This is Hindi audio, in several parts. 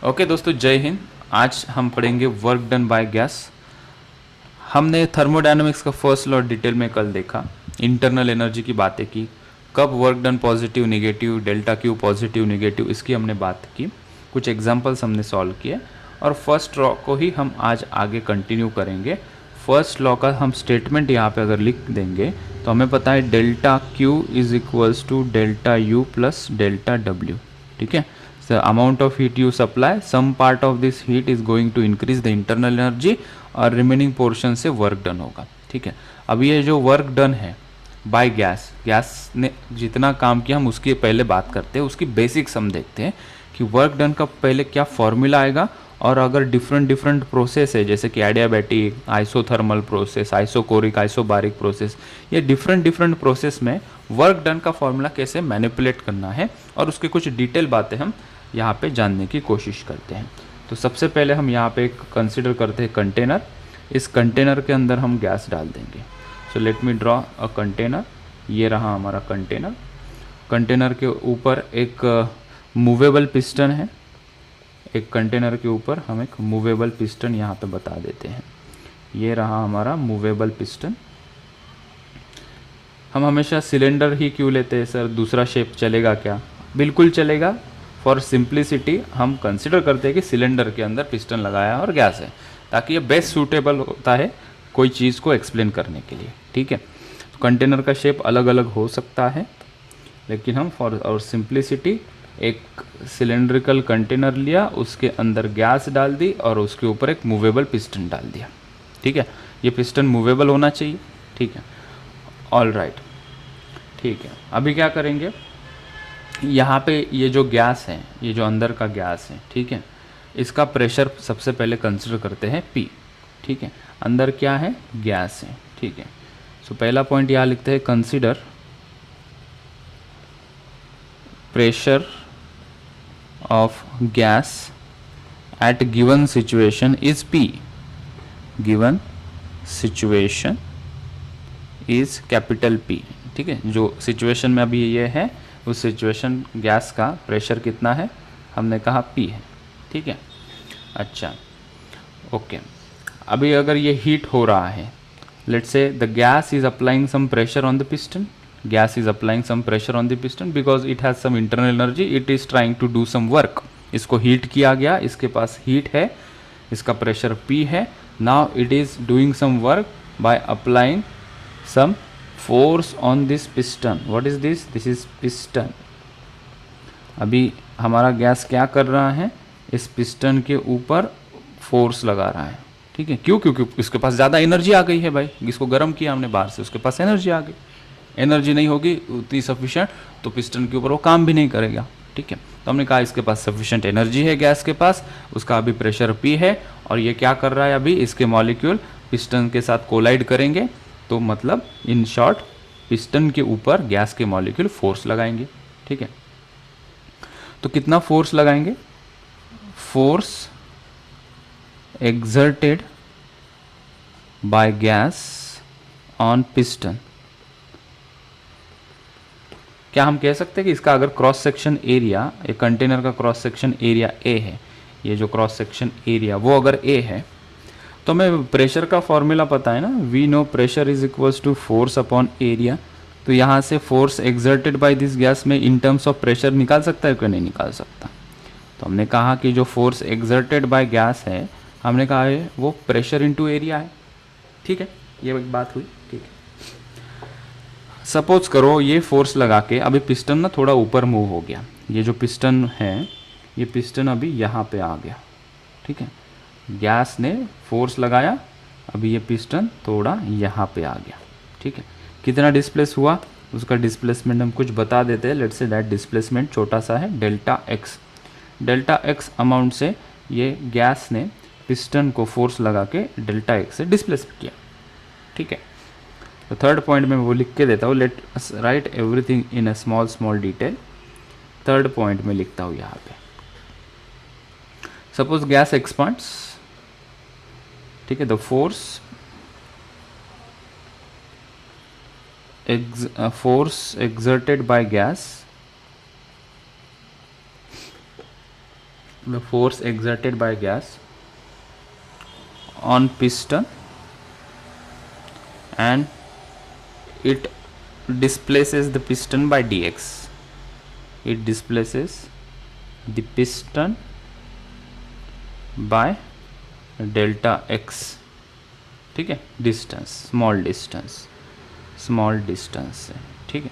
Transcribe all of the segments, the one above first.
ओके दोस्तों, जय हिंद। आज हम पढ़ेंगे वर्क डन बाय गैस। हमने थर्मोडायनामिक्स का फर्स्ट लॉ डिटेल में कल देखा, इंटरनल एनर्जी की बातें की, कब work done positive negative, delta Q positive negative, इसकी हमने बात की, कुछ एग्जांपल्स हमने सॉल्व किए और फर्स्ट लॉ को ही हम आज आगे कंटिन्यू करेंगे। फर्स्ट लॉ का हम स्टेटमेंट यहाँ पे अगर लिख देंगे तो हमें पता है delta Q is equals to delta U plus delta W. ठीक है, the amount of heat you supply, some part of this heat is going to increase the internal energy और रिमेनिंग पोर्शन से वर्क डन होगा। ठीक है, अब ये जो वर्क डन है बाय गैस, गैस ने जितना काम किया हम उसकी पहले बात करते हैं, उसकी बेसिक्स हम देखते हैं कि वर्क डन का पहले क्या फॉर्मूला आएगा और अगर डिफरेंट डिफरेंट प्रोसेस है जैसे कि adiabatic, isothermal process, isochoric, isobaric process, ये डिफरेंट डिफरेंट प्रोसेस में वर्क डन का फॉर्मूला कैसे मैनिपुलेट करना है और उसके कुछ डिटेल बातें हम यहाँ पे जानने की कोशिश करते हैं। तो सबसे पहले हम यहाँ पे एक कंसिडर करते हैं कंटेनर। इस कंटेनर के अंदर हम गैस डाल देंगे। So let me draw a container. ये रहा हमारा कंटेनर। कंटेनर के ऊपर एक मूवेबल पिस्टन है। एक कंटेनर के ऊपर हम एक मूवेबल पिस्टन यहाँ पे बता देते हैं। ये रहा हमारा मूवेबल पिस्टन। हम हमेशा सिलेंडर ही क्यों लेते हैं सर, दूसरा शेप चलेगा क्या? बिल्कुल चलेगा। फॉर सिंप्लिसिटी हम कंसिडर करते हैं कि सिलेंडर के अंदर पिस्टन लगाया है और गैस है, ताकि ये बेस्ट सूटेबल होता है कोई चीज़ को एक्सप्लेन करने के लिए। ठीक है, तो कंटेनर का शेप अलग अलग हो सकता है, लेकिन हम फॉर और सिंप्लिसिटी एक सिलेंड्रिकल कंटेनर लिया, उसके अंदर गैस डाल दी और उसके ऊपर एक मूवेबल पिस्टन डाल दिया। ठीक है, ये पिस्टन मूवेबल होना चाहिए। ठीक है, ऑल राइट। ठीक है, अभी क्या करेंगे, यहाँ पे ये जो गैस है, ये जो अंदर का गैस है, ठीक है, इसका प्रेशर सबसे पहले कंसिडर करते हैं P। ठीक है, अंदर क्या है, गैस है। ठीक है, सो पहला पॉइंट यहाँ लिखते हैं, consider pressure of gas at given situation is P। Given situation is capital P। ठीक है, जो सिचुएशन में अभी ये है उस सिचुएशन गैस का प्रेशर कितना है, हमने कहा P है। ठीक है, अच्छा ओके। अभी अगर ये हीट हो रहा है, let's say the gas is applying some pressure on the piston, gas is applying some pressure on the piston because it has some internal energy, it is trying to do some work. इसको हीट किया गया, इसके पास हीट है, इसका प्रेशर P है। Now it is doing some work by applying some force on this piston. What is this is piston. अभी हमारा गैस क्या कर रहा है, इस पिस्टन के ऊपर फोर्स लगा रहा है। ठीक है, क्यों? क्योंकि इसके पास ज़्यादा एनर्जी आ गई है भाई, इसको गर्म किया हमने बाहर से, उसके पास एनर्जी आ गई। एनर्जी नहीं होगी उतनी सफिशिएंट तो पिस्टन के ऊपर वो काम भी नहीं करेगा। ठीक है, तो हमने कहा इसके पास सफिशिएंट एनर्जी है गैस के पास, उसका अभी प्रेशर P है और ये क्या कर रहा है, अभी इसके मॉलिक्यूल पिस्टन के साथ कोलाइड करेंगे, तो मतलब इन शॉर्ट पिस्टन के ऊपर गैस के मॉलिक्यूल फोर्स लगाएंगे। ठीक है, तो कितना फोर्स लगाएंगे, force exerted by gas on piston। क्या हम कह सकते हैं कि इसका अगर क्रॉस सेक्शन एरिया, एक कंटेनर का क्रॉस सेक्शन एरिया A है, ये जो क्रॉस सेक्शन एरिया वो अगर A है, तो हमें प्रेशर का फॉर्मूला पता है ना, we know pressure is equals to force upon area. तो यहाँ से force exerted by this gas में इन टर्म्स ऑफ प्रेशर निकाल सकता है कि नहीं निकाल सकता। तो हमने कहा कि जो फोर्स एक्सर्टेड बाय गैस है, हमने कहा है वो प्रेशर इनटू एरिया है। ठीक है, ये एक बात हुई। ठीक है, सपोज करो ये फोर्स लगा के अभी पिस्टन ना थोड़ा ऊपर मूव हो गया, ये जो पिस्टन है ये पिस्टन अभी यहाँ पे आ गया। ठीक है, गैस ने फोर्स लगाया, अभी ये पिस्टन थोड़ा यहाँ पे आ गया। ठीक है, कितना डिस्प्लेस हुआ, उसका डिस्प्लेसमेंट हम कुछ बता देते हैं। लेट्स से दैट डिस्प्लेसमेंट छोटा सा है, delta x. Delta x amount से ये गैस ने पिस्टन को फोर्स लगा के डेल्टा एक्स से डिस्प्लेस किया। ठीक है, तो थर्ड पॉइंट में वो लिख के देता हूँ, let us right everything in a small small detail. Third point में लिखता हूँ यहाँ पे, सपोज गैस एक्सपांड्स। ठीक है, the force exerted by gas the force exerted by gas on piston and it displaces the piston by dx. It displaces the piston by delta x, ठीक है, डिस्टेंस, स्मॉल डिस्टेंस से, ठीक है।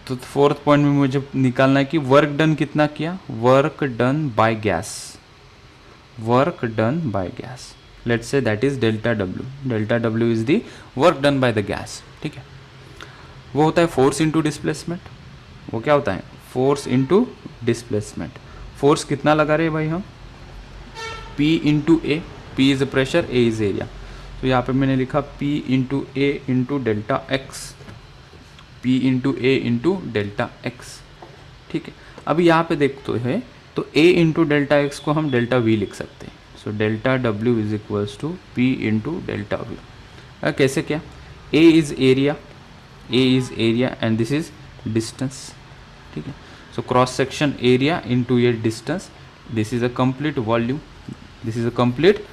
तो फोर्थ पॉइंट में मुझे निकालना है कि वर्क डन कितना किया, work done by gas, work done by gas, let's say that is delta W is the work done by the gas, ठीक है। वो होता है फोर्स इनटू डिस्प्लेसमेंट, वो क्या होता है, फोर्स इनटू डिस्प्लेसमेंट। फोर्स कितना लगा रहे हैं भाई हम, P into A, P is pressure, A is area, तो यहाँ पे मैंने लिखा P into A into delta x, P into A into delta x, ठीक है। अब यहाँ पे देखते हैं तो A इंटू डेल्टा एक्स को हम डेल्टा V लिख सकते हैं, so delta W is equals to P into delta V। कैसे क्या, A is area and this is distance, ठीक है। So cross section area into ये distance, this is a complete volume, this is a complete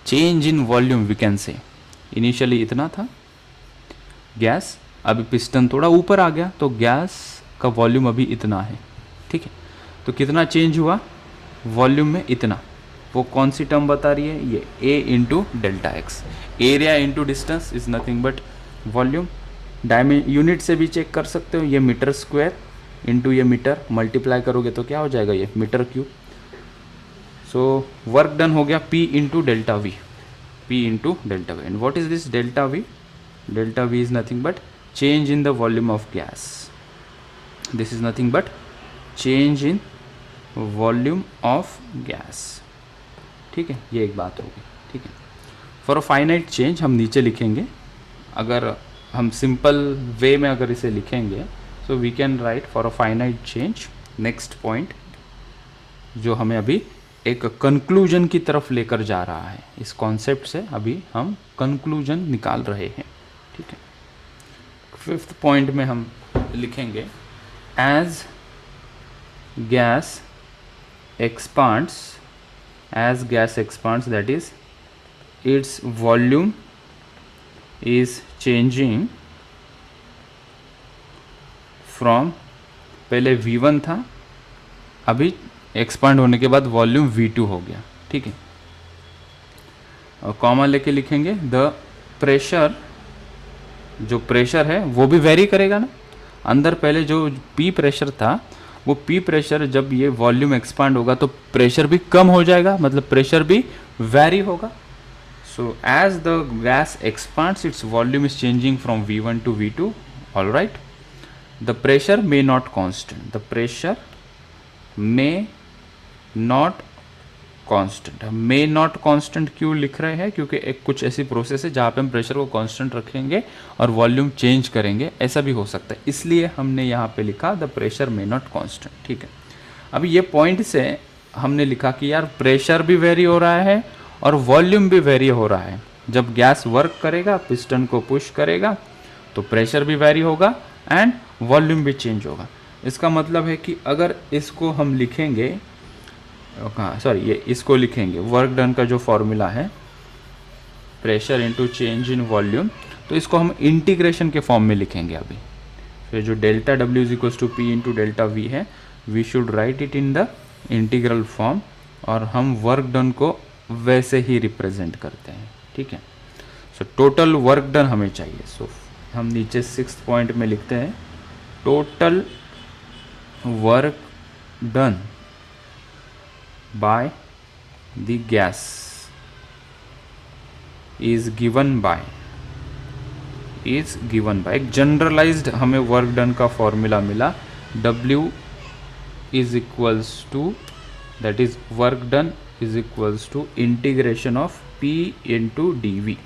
change in volume we can say. Initially इतना था गैस, अभी पिस्टन थोड़ा ऊपर आ गया तो गैस का वॉल्यूम अभी इतना है, ठीक है। तो कितना चेंज हुआ वॉल्यूम में, इतना। वो कौन सी टर्म बता रही है, ये A into delta X, area into distance is nothing but volume. Unit से भी चेक कर सकते हो, ये मीटर स्क्वायर इंटू ये मीटर, मल्टीप्लाई करोगे तो क्या हो जाएगा, ये metre cube. So work done हो गया P into delta V, P into delta V. And what is this delta V, delta V is nothing but change in the volume of gas, this is nothing but change in volume of gas, ठीक है। ये एक बात होगी, ठीक है। फॉर अ फाइनाइट चेंज हम नीचे लिखेंगे, अगर हम सिंपल वे में अगर इसे लिखेंगे so we can write for a finite change. Next point जो हमें अभी एक कंक्लूजन की तरफ लेकर जा रहा है, इस कॉन्सेप्ट से अभी हम कंक्लूजन निकाल रहे हैं, ठीक है। फिफ्थ पॉइंट में हम लिखेंगे as gas expands, as gas expands, that is its volume is changing from, पहले V1 था, अभी एक्सपांड होने के बाद वॉल्यूम V2 हो गया, ठीक है। और कॉमा लेके लिखेंगे द प्रेशर, जो प्रेशर है वो भी वेरी करेगा ना, अंदर पहले जो P प्रेशर था वो P प्रेशर जब ये वॉल्यूम एक्सपांड होगा तो प्रेशर भी कम हो जाएगा, मतलब प्रेशर भी वैरी होगा। So as the gas expands its volume is changing from V1 to V2, all right. The pressure may not constant, the pressure may not constant. हम मे नॉट कांस्टेंट क्यों लिख रहे हैं, क्योंकि एक कुछ ऐसी प्रोसेस है जहाँ पे हम प्रेशर को कांस्टेंट रखेंगे और वॉल्यूम चेंज करेंगे, ऐसा भी हो सकता है, इसलिए हमने यहाँ पे लिखा the pressure may not constant, ठीक है। अभी ये पॉइंट से हमने लिखा कि यार प्रेशर भी वेरी हो रहा है और वॉल्यूम भी वेरी हो रहा है। जब गैस वर्क करेगा, पिस्टन को पुश करेगा तो प्रेशर भी वेरी होगा एंड वॉल्यूम भी चेंज होगा। इसका मतलब है कि अगर इसको हम लिखेंगे, ये इसको लिखेंगे, वर्क डन का जो फॉर्मूला है pressure into change in volume, तो इसको हम इंटीग्रेशन के फॉर्म में लिखेंगे अभी। तो जो delta W is equals to P into delta V है, we should write it in the integral form, और हम वर्क डन को वैसे ही रिप्रेजेंट करते हैं, ठीक है। सो टोटल वर्क डन हमें चाहिए, सो हम नीचे 6th पॉइंट में लिखते हैं total work done by the gas is given by एक जनरलाइज्ड हमें वर्क डन का फॉर्मूला मिला, W is equals to, that is work done is equals to integration of P into D.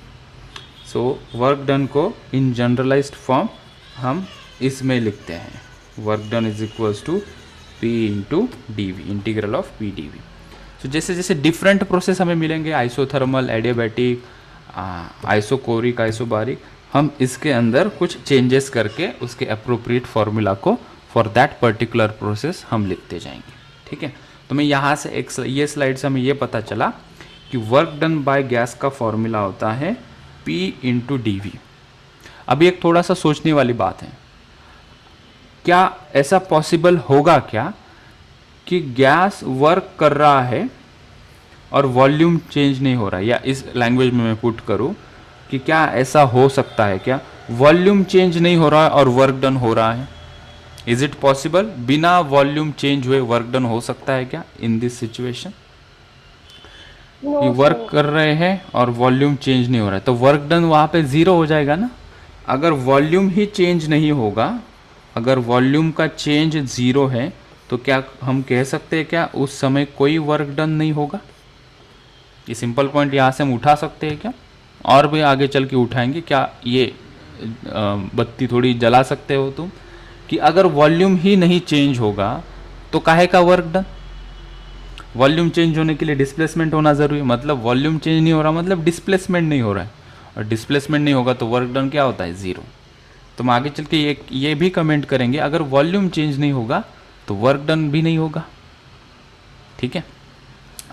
So work done को इन जनरलाइज्ड फॉर्म हम इसमें लिखते हैं, work done is equals to P into D V, integral of P D V. तो जैसे जैसे डिफरेंट प्रोसेस हमें मिलेंगे, आइसोथर्मल, एडियाबैटिक, आइसोकोरिक, आइसोबारिक, हम इसके अंदर कुछ चेंजेस करके उसके अप्रोप्रिएट फॉर्मूला को फॉर दैट पर्टिकुलर प्रोसेस हम लिखते जाएंगे, ठीक है। तो मैं यहाँ से ये स्लाइड से हमें ये पता चला कि वर्क डन बाय गैस का फॉर्मूला होता है P इंटू डी वी। अभी एक थोड़ा सा सोचने वाली बात है, क्या ऐसा पॉसिबल होगा क्या कि गैस वर्क कर रहा है और वॉल्यूम चेंज नहीं हो रहा है? या इस लैंग्वेज में मैं पुट करूं कि क्या ऐसा हो सकता है क्या वॉल्यूम चेंज नहीं हो रहा है और वर्क डन हो रहा है? Is it possible? बिना वॉल्यूम चेंज हुए वर्क डन हो सकता है क्या इन दिस सिचुएशन? ये वर्क कर रहे हैं और वॉल्यूम चेंज नहीं हो रहा है, तो वर्क डन वहाँ पे ज़ीरो हो जाएगा ना। अगर वॉल्यूम ही चेंज नहीं होगा, अगर वॉल्यूम का चेंज ज़ीरो है, तो क्या हम कह सकते हैं क्या उस समय कोई वर्क डन नहीं होगा? ये सिंपल पॉइंट यहाँ से हम उठा सकते हैं क्या? और भी आगे चल के उठाएंगे। क्या ये बत्ती थोड़ी जला सकते हो तुम कि अगर वॉल्यूम ही नहीं चेंज होगा तो काहे का वर्क डन? वॉल्यूम चेंज होने के लिए डिस्प्लेसमेंट होना ज़रूरी है, मतलब वॉल्यूम चेंज नहीं हो रहा मतलब डिस्प्लेसमेंट नहीं हो रहा है, और डिस्प्लेसमेंट नहीं होगा तो वर्क डन क्या होता है? ज़ीरो। तो हम आगे चल के ये भी कमेंट करेंगे, अगर वॉल्यूम चेंज नहीं होगा तो वर्क डन भी नहीं होगा। ठीक है,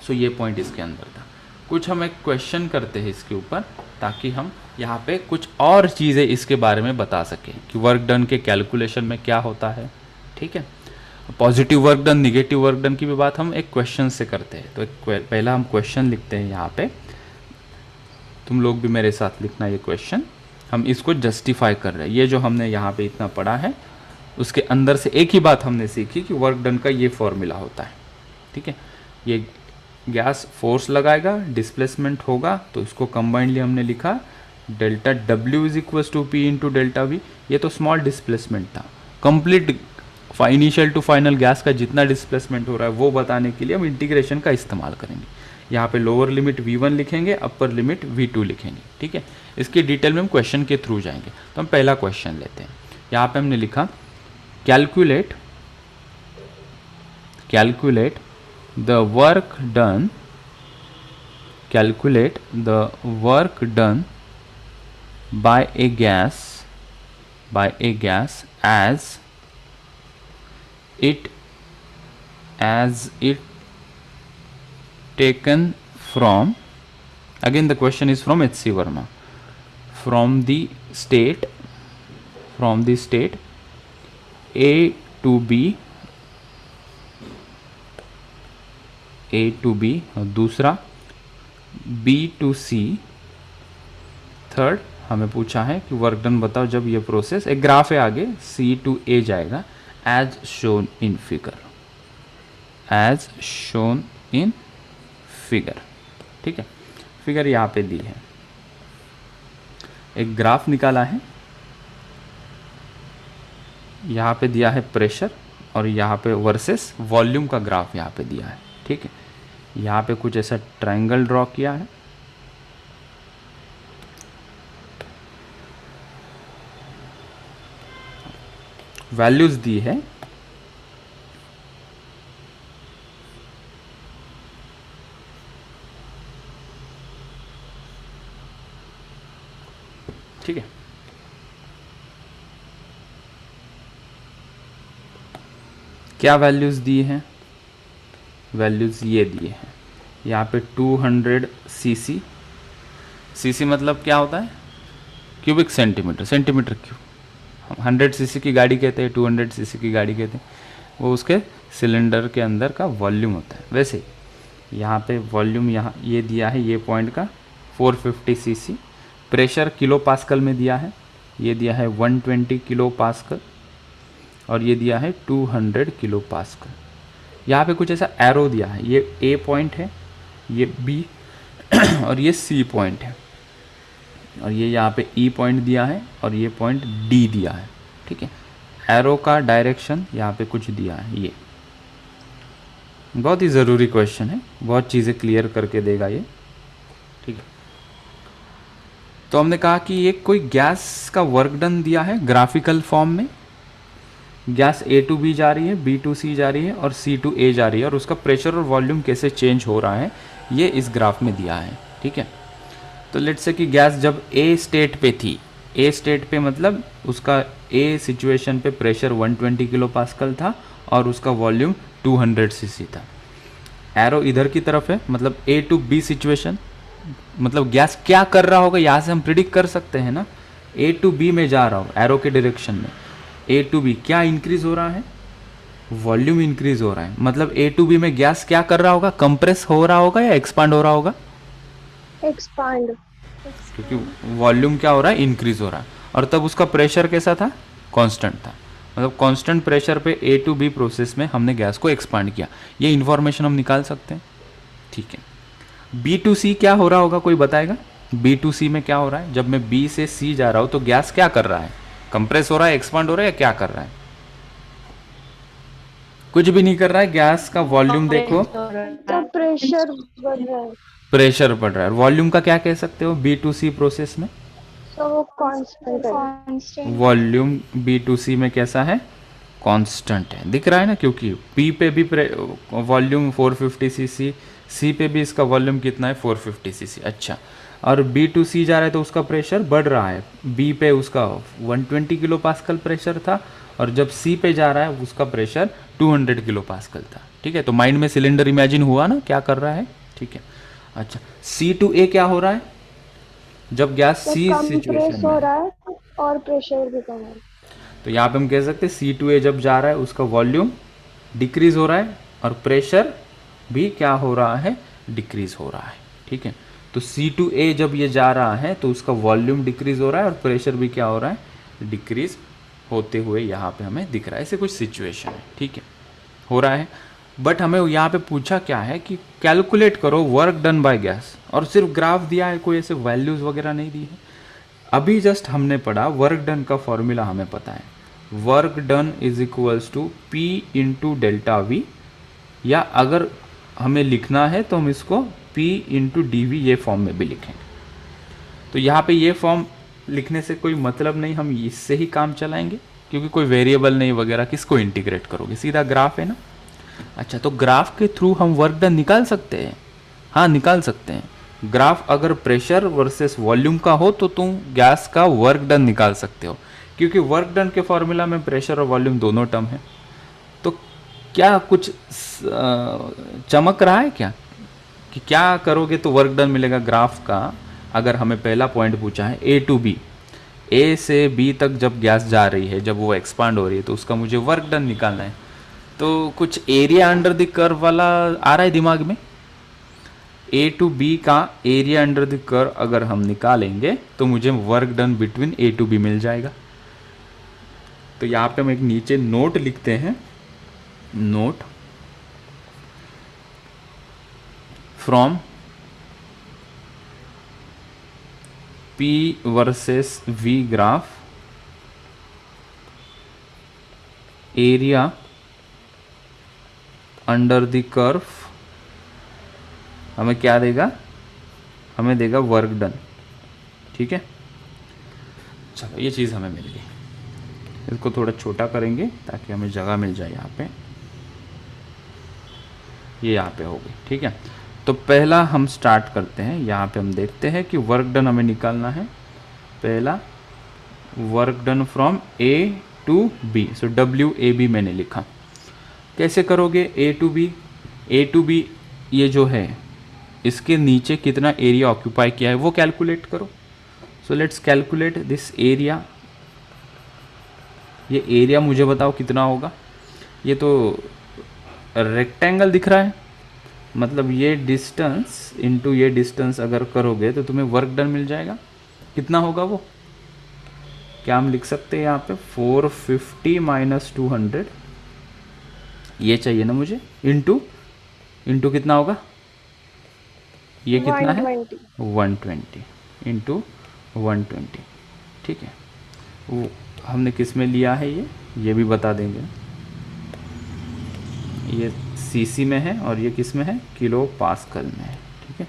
सो ये पॉइंट इसके अंदर था। कुछ हम एक क्वेश्चन करते हैं इसके ऊपर, ताकि हम यहाँ पे कुछ और चीज़ें इसके बारे में बता सकें कि वर्क डन के कैलकुलेशन में क्या होता है। ठीक है, positive work done, negative work done की भी बात हम एक क्वेश्चन से करते हैं। तो एक पहला हम क्वेश्चन लिखते हैं यहाँ पे, तुम लोग भी मेरे साथ लिखना ये क्वेश्चन। हम इसको जस्टिफाई कर रहे हैं। ये जो हमने यहाँ पे इतना पढ़ा है उसके अंदर से एक ही बात हमने सीखी कि वर्क डन का ये फॉर्मूला होता है। ठीक है, ये गैस फोर्स लगाएगा, डिस्प्लेसमेंट होगा, तो इसको कंबाइंडली हमने लिखा delta W is equal to P into delta V. ये तो स्मॉल डिस्प्लेसमेंट था। Complete initial to final gas का जितना डिस्प्लेसमेंट हो रहा है वो बताने के लिए हम इंटीग्रेशन का इस्तेमाल करेंगे। यहाँ पे लोअर लिमिट v1 लिखेंगे, अपर लिमिट v2 लिखेंगे। ठीक है, इसकी डिटेल में हम क्वेश्चन के थ्रू जाएंगे। तो हम पहला क्वेश्चन लेते हैं। यहाँ पे हमने लिखा calculate the work done by a gas as it taken from, again the question is from H.C. Verma, from the state A to B और दूसरा B to C, थर्ड हमें पूछा है कि वर्क डन बताओ जब ये प्रोसेस, एक ग्राफ है आगे, C to A जाएगा एज शोन इन फिगर। ठीक है, फिगर यहाँ पे दी है, एक ग्राफ निकाला है, यहाँ पे दिया है प्रेशर और यहाँ पे वर्सेस वॉल्यूम का ग्राफ यहाँ पे दिया है। ठीक है, यहाँ पे कुछ ऐसा ट्रायंगल ड्रॉ किया है, वैल्यूज दी है, ठीक है। क्या वैल्यूज दी हैं? वैल्यूज ये दिए हैं यहाँ पे 200 सीसी। सीसी मतलब क्या होता है? Cubic centimetre, centimetre cube. हम 100 सीसी की गाड़ी कहते हैं, 200 सीसी की गाड़ी कहते हैं, वो उसके सिलेंडर के अंदर का वॉल्यूम होता है। वैसे यहाँ पे वॉल्यूम यहाँ ये दिया है, ये पॉइंट का 450 सीसी। प्रेशर किलो पास्कल में दिया है, ये दिया है 120 किलो पास्कल और ये दिया है 200 किलो पास्कल। यहाँ पे कुछ ऐसा एरो दिया है, ये ए पॉइंट है, ये बी और ये सी पॉइंट है, और ये यहाँ पे ई पॉइंट दिया है और ये पॉइंट डी दिया है। ठीक है, एरो का डायरेक्शन यहाँ पे कुछ दिया है। ये बहुत ही ज़रूरी क्वेश्चन है, बहुत चीज़ें क्लियर करके देगा ये। ठीक है, तो हमने कहा कि ये कोई गैस का वर्क डन दिया है ग्राफिकल फॉर्म में। गैस A टू B जा रही है, B टू C जा रही है और C टू A जा रही है, और उसका प्रेशर और वॉल्यूम कैसे चेंज हो रहा है ये इस ग्राफ में दिया है। ठीक है, तो लेट्स से कि गैस जब A स्टेट पे थी, A स्टेट पे मतलब उसका A सिचुएशन पे प्रेशर 120 किलो पास्कल था और उसका वॉल्यूम 200 सीसी था। एरो इधर की तरफ है, मतलब ए टू बी सिचुएशन, मतलब गैस क्या कर रहा होगा यहाँ से हम प्रिडिक्ट कर सकते हैं ना। ए टू बी में जा रहा हो एरो के डायरेक्शन में, ए टू बी क्या इंक्रीज हो रहा है, वॉल्यूम इंक्रीज हो रहा है, मतलब ए टू बी में गैस क्या कर रहा होगा, कंप्रेस हो रहा होगा या एक्सपांड हो रहा होगा, एक्सपांड, क्योंकि वॉल्यूम क्या हो रहा है, इंक्रीज हो रहा है। और तब उसका प्रेशर कैसा था, कांस्टेंट था, मतलब कांस्टेंट प्रेशर पे ए टू बी प्रोसेस में हमने गैस को एक्सपांड किया। ये इन्फॉर्मेशन हम निकाल सकते हैं, ठीक है। बी टू सी क्या हो रहा होगा, कोई बताएगा, बी टू सी में क्या हो रहा है, जब मैं बी से सी जा रहा हूँ तो गैस क्या कर रहा है, कंप्रेस हो रहा है, एक्सपांड हो रहा है या क्या कर रहा है, कुछ भी नहीं कर रहा है। गैस का वॉल्यूम देखो, तो प्रेशर बढ़ रहा है, प्रेशर बढ़ रहा है। वॉल्यूम का क्या कह सकते हो बी टू सी प्रोसेस में, तो वो कांस्टेंट है। वॉल्यूम बी टू सी में कैसा है, कांस्टेंट है, दिख रहा है ना, क्योंकि पी पे भी वॉल्यूम 450 सीसी, सी पे भी इसका वॉल्यूम कितना है 450 सीसी। अच्छा, और बी टू सी जा रहा है तो उसका प्रेशर बढ़ रहा है, बी पे उसका 120 किलो पास्कल प्रेशर था और जब सी पे जा रहा है उसका प्रेशर 200 किलो पास्कल था, ठीक है। तो माइंड में सिलेंडर इमेजिन हुआ ना क्या कर रहा है, ठीक है। अच्छा, सी टू ए क्या हो रहा है, जब गैस सी सिचुएशन हो में, रहा है और प्रेशर भी कम है, तो यहाँ पे हम कह सकते हैं सी टू ए जब जा रहा है उसका वॉल्यूम डिक्रीज हो रहा है और प्रेशर भी क्या हो रहा है, डिक्रीज हो रहा है, ठीक है। तो सी टू ए जब ये जा रहा है तो उसका वॉल्यूम डिक्रीज हो रहा है और प्रेशर भी क्या हो रहा है, डिक्रीज होते हुए यहाँ पे हमें दिख रहा है। ऐसे कुछ सिचुएशन है, ठीक है, हो रहा है। बट हमें यहाँ पे पूछा क्या है कि कैलकुलेट करो वर्क डन बाय गैस, और सिर्फ ग्राफ दिया है, कोई ऐसे वैल्यूज़ वगैरह नहीं दी है। अभी जस्ट हमने पढ़ा वर्क डन का फॉर्मूला हमें पता है, work done is equals to P into delta V, या अगर हमें लिखना है तो हम इसको पी इंटू डी वी ये फॉर्म में भी लिखेंगे। तो यहाँ पे ये फॉर्म लिखने से कोई मतलब नहीं, हम इससे ही काम चलाएंगे क्योंकि कोई वेरिएबल नहीं वगैरह, किसको इंटीग्रेट करोगे, सीधा ग्राफ है ना। अच्छा, तो ग्राफ के थ्रू हम वर्क डन निकाल सकते हैं, हाँ निकाल सकते हैं। ग्राफ अगर प्रेशर वर्सेस वॉल्यूम का हो तो तुम गैस का वर्क डन निकाल सकते हो, क्योंकि वर्क डन के फॉर्मूला में प्रेशर और वॉल्यूम दोनों टर्म है। तो क्या कुछ चमक रहा है क्या, कि क्या करोगे तो वर्क डन मिलेगा ग्राफ का। अगर हमें पहला पॉइंट पूछा है ए टू बी, ए से बी तक जब गैस जा रही है, जब वो एक्सपांड हो रही है तो उसका मुझे वर्क डन निकालना है, तो कुछ एरिया अंडर द कर्व वाला आ रहा है दिमाग में। ए टू बी का एरिया अंडर द कर्व अगर हम निकालेंगे तो मुझे work done between A to B मिल जाएगा। तो यहाँ पे हम एक नीचे नोट लिखते हैं, note from P versus V graph, area under the curve हमें क्या देगा, हमें देगा वर्क डन, ठीक है। चलो ये चीज़ हमें मिल गई, इसको थोड़ा छोटा करेंगे ताकि हमें जगह मिल जाए यहाँ पे, ये यहाँ पे हो गई, ठीक है। तो पहला हम स्टार्ट करते हैं, यहाँ पे हम देखते हैं कि वर्क डन हमें निकालना है। पहला work done from A to B, so W A B मैंने लिखा। कैसे करोगे A to B, A to B ये जो है इसके नीचे कितना एरिया ऑक्यूपाई किया है वो कैलकुलेट करो। So let's calculate this area, ये एरिया मुझे बताओ कितना होगा। ये तो रेक्टेंगल दिख रहा है, मतलब ये डिस्टेंस इनटू ये डिस्टेंस अगर करोगे तो तुम्हें वर्क डन मिल जाएगा। कितना होगा वो, क्या हम लिख सकते हैं यहाँ पे 450 माइनस 200, ये चाहिए ना मुझे, इनटू इनटू कितना होगा, ये कितना है 120 इनटू 120, ठीक है। वो हमने किस में लिया है ये भी बता देंगे। ये सीसी में है और ये किस में है, किलो पास्कल में है, ठीक है।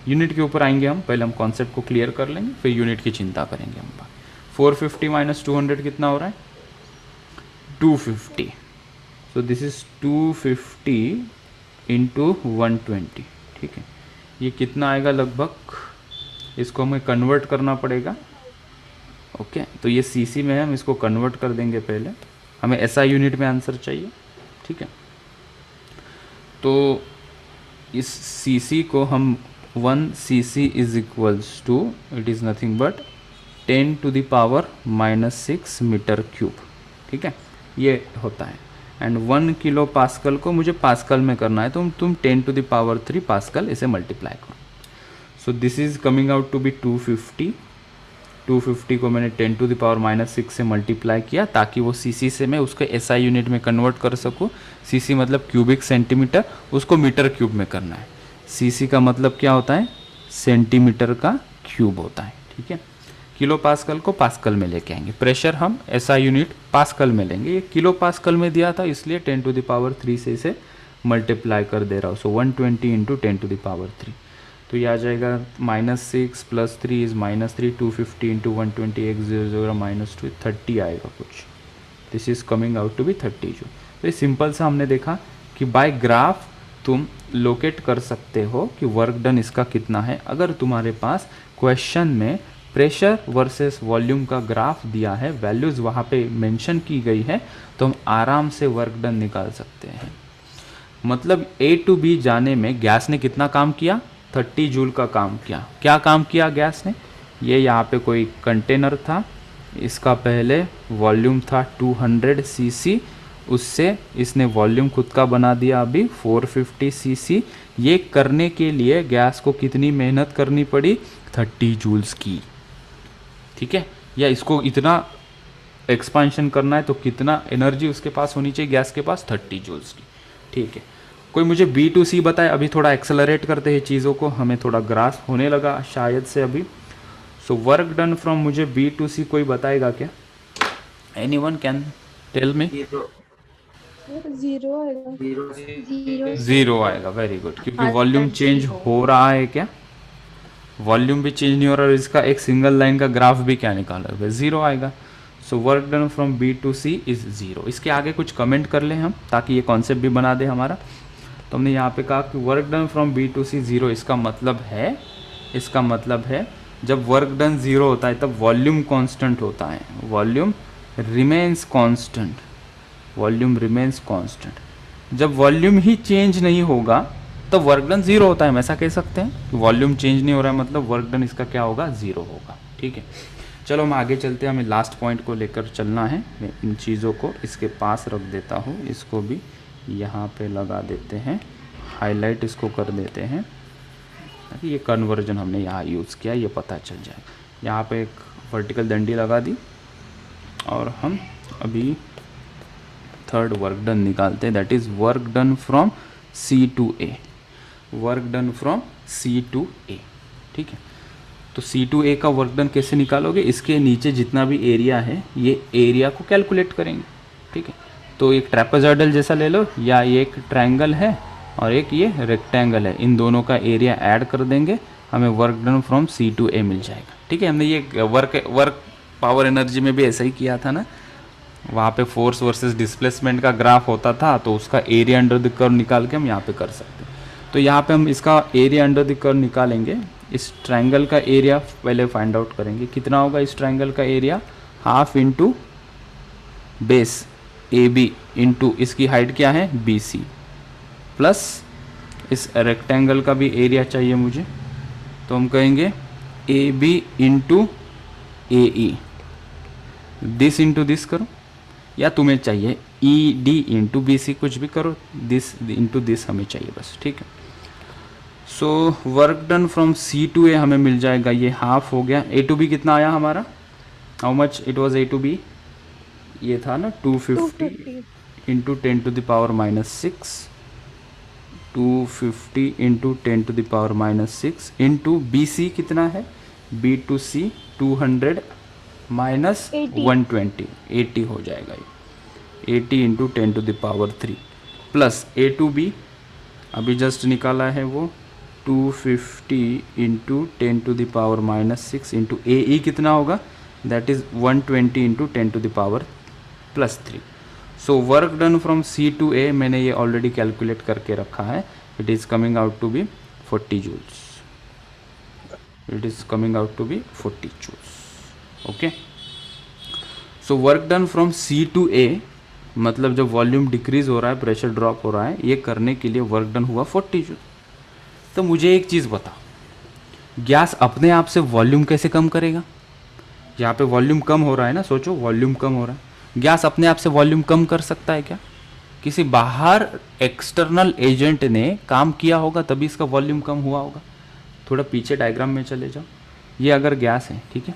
यूनिट के ऊपर आएंगे हम, पहले हम कॉन्सेप्ट को क्लियर कर लेंगे फिर यूनिट की चिंता करेंगे हम। 450 माइनस 200 कितना हो रहा है, 250। सो दिस इज 250 इंटू 120, ठीक है। ये कितना आएगा लगभग, इसको हमें कन्वर्ट करना पड़ेगा, ओके। तो ये सीसी में है, हम इसको कन्वर्ट कर देंगे पहले, हमें ऐसा यूनिट में आंसर चाहिए, ठीक है। तो इस Cc को हम 1 Cc is equals to, it is nothing but 10 to the power -6 metre cube, ठीक है, ये होता है। एंड 1 किलो पास्कल को मुझे पास्कल में करना है, तो तुम 10 टू द पावर 3 पास्कल इसे मल्टीप्लाई करो। So this is coming out to be 250। 250 को मैंने 10 टू द पावर -6 से मल्टीप्लाई किया ताकि वो सीसी से मैं उसको एसआई यूनिट में कन्वर्ट कर सकूँ। सीसी मतलब क्यूबिक सेंटीमीटर, उसको मीटर क्यूब में करना है। सीसी का मतलब क्या होता है, सेंटीमीटर का क्यूब होता है, ठीक है। किलो पास्कल को पास्कल में लेके आएंगे, प्रेशर हम एसआई यूनिट पास्कल में लेंगे। ये किलो पास्कल में दिया था इसलिए 10 टू द पावर 3 से इसे मल्टीप्लाई कर दे रहा हूँ। सो 120 इंटू 10 टू द पावर 3, तो ये आ जाएगा -6 + 3 इज -3, 250 इंटू 120 -2 30 आएगा कुछ। This is coming out to be 30 joule. तो ये सिंपल सा हमने देखा कि बाय ग्राफ तुम लोकेट कर सकते हो कि वर्क डन इसका कितना है। अगर तुम्हारे पास क्वेश्चन में प्रेशर वर्सेस वॉल्यूम का ग्राफ दिया है, वैल्यूज़ वहाँ पे मेंशन की गई है, तो हम आराम से वर्क डन निकाल सकते हैं। मतलब A टू B जाने में गैस ने कितना काम किया, 30 जूल का काम किया। क्या काम किया गैस ने, ये यहाँ पे कोई कंटेनर था, इसका पहले वॉल्यूम था 200 सीसी, उससे इसने वॉल्यूम खुद का बना दिया अभी 450 सीसी। ये करने के लिए गैस को कितनी मेहनत करनी पड़ी, 30 जूल्स की, ठीक है। या इसको इतना एक्सपांशन करना है तो कितना एनर्जी उसके पास होनी चाहिए गैस के पास, 30 जूल्स की, ठीक है। कोई मुझे B टू C बताए, अभी थोड़ा एक्सेलरेट करते हैं चीज़ों को, हमें थोड़ा ग्रास्प होने लगा शायद से अभी। सो वर्क डन फ्रॉम मुझे B टू C कोई बताएगा क्या, एनीवन कैन टेल मी? 0 आएगा। 0 आएगा, वेरी गुड, क्योंकि वॉल्यूम चेंज हो रहा है क्या, वॉल्यूम भी चेंज नहीं हो रहा, और इसका एक सिंगल लाइन का ग्राफ भी क्या निकाला है, 0 आएगा। So work done from B to C is 0। इसके आगे कुछ कमेंट कर लें हम ताकि ये कॉन्सेप्ट भी बना दे हमारा। तो हमने यहाँ पे कहा कि work done from B to C 0, इसका मतलब है जब वर्क डन 0 होता है तब वॉल्यूम कांस्टेंट होता है, वॉल्यूम रिमेन्स कांस्टेंट। जब वॉल्यूम ही चेंज नहीं होगा तो वर्क डन 0 होता है, हम ऐसा कह सकते हैं। वॉल्यूम चेंज नहीं हो रहा है मतलब वर्क डन इसका क्या होगा, 0 होगा, ठीक है। चलो हम आगे चलते हैं, हमें लास्ट पॉइंट को लेकर चलना है। मैं इन चीज़ों को इसके पास रख देता हूँ, इसको भी यहाँ पे लगा देते हैं, हाईलाइट इसको कर देते हैं ताकि ये कन्वर्जन हमने यहाँ यूज़ किया ये पता चल जाए। यहाँ पे एक वर्टिकल डंडी लगा दी और हम अभी थर्ड वर्क डन निकालते हैं, that is work done from C to A, work done from C to A, ठीक है। तो C टू A का वर्क डन कैसे निकालोगे, इसके नीचे जितना भी एरिया है ये एरिया को कैलकुलेट करेंगे, ठीक है। तो एक ट्रेपेजॉइडल जैसा ले लो, या ये एक ट्रायंगल है और एक ये रेक्टेंगल है, इन दोनों का एरिया ऐड कर देंगे, हमें work done from C to A मिल जाएगा, ठीक है। हमने ये वर्क पावर एनर्जी में भी ऐसा ही किया था ना, वहाँ पे फोर्स वर्सेस डिस्प्लेसमेंट का ग्राफ होता था, तो उसका एरिया अंडर द कर्व निकाल के हम यहाँ पे कर सकते हैं। तो यहाँ पे हम इसका एरिया अंडर द कर्व निकालेंगे। इस ट्रायंगल का एरिया पहले फाइंड आउट करेंगे, कितना होगा इस ट्रायंगल का area, half into base AB into इसकी हाइट क्या है BC, प्लस इस रेक्टेंगल का भी एरिया चाहिए मुझे, तो हम कहेंगे AB into AE, this into this करो, या तुम्हें चाहिए ED इंटू BC, कुछ भी करो, दिस इंटू दिस हमें चाहिए बस, ठीक है। So work done from C to A हमें मिल जाएगा, ये हाफ हो गया। A टू B कितना आया हमारा, how much it was A to B, ये था ना 250 into 10 to the power -6, 250 into 10 to the power -6 into BC कितना है, B टू C 200 माइनस 120, 80 हो जाएगा ये, 80 into 10 to the power 3 plus A to B अभी जस्ट निकाला है वो 250 into 10 to the power -6 into AE कितना होगा, that is 120 into 10 to the power +3। So work done from C to A मैंने ये ऑलरेडी कैलकुलेट करके रखा है, it is coming out to be 40 joules, it is coming out to be 40 joules, okay. So work done from C to A मतलब जब वॉल्यूम डिक्रीज हो रहा है, प्रेशर ड्रॉप हो रहा है, ये करने के लिए वर्क डन हुआ 40 जूल। तो मुझे एक चीज़ बताओ, गैस अपने आप से वॉल्यूम कैसे कम करेगा? यहाँ पे वॉल्यूम कम हो रहा है ना, सोचो वॉल्यूम कम हो रहा है। गैस अपने आप से वॉल्यूम कम कर सकता है क्या? किसी बाहर एक्सटर्नल एजेंट ने काम किया होगा तभी इसका वॉल्यूम कम हुआ होगा। थोड़ा पीछे डायग्राम में चले जाओ। ये अगर गैस है, ठीक है,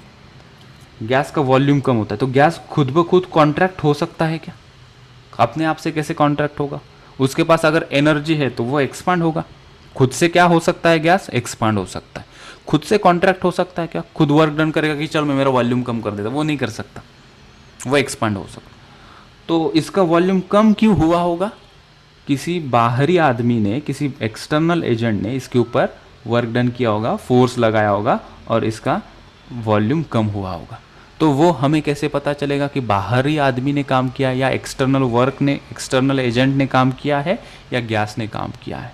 गैस का वॉल्यूम कम होता है तो गैस खुद ब खुद कॉन्ट्रैक्ट हो सकता है क्या? अपने आप से कैसे कॉन्ट्रैक्ट होगा? उसके पास अगर एनर्जी है तो वो एक्सपांड होगा। खुद से क्या हो सकता है? गैस एक्सपांड हो सकता है। खुद से कॉन्ट्रैक्ट हो सकता है क्या? खुद वर्क डन करेगा कि चल मैं मेरा वॉल्यूम कम कर देता, वो नहीं कर सकता, वो एक्सपांड हो सकता। तो इसका वॉल्यूम कम क्यों हुआ होगा? किसी बाहरी आदमी ने, किसी एक्सटर्नल एजेंट ने इसके ऊपर वर्क डन किया होगा, फोर्स लगाया होगा और इसका वॉल्यूम कम हुआ होगा। तो वो हमें कैसे पता चलेगा कि बाहरी आदमी ने काम किया या एक्सटर्नल वर्क ने, एक्सटर्नल एजेंट ने काम किया है या गैस ने काम किया है?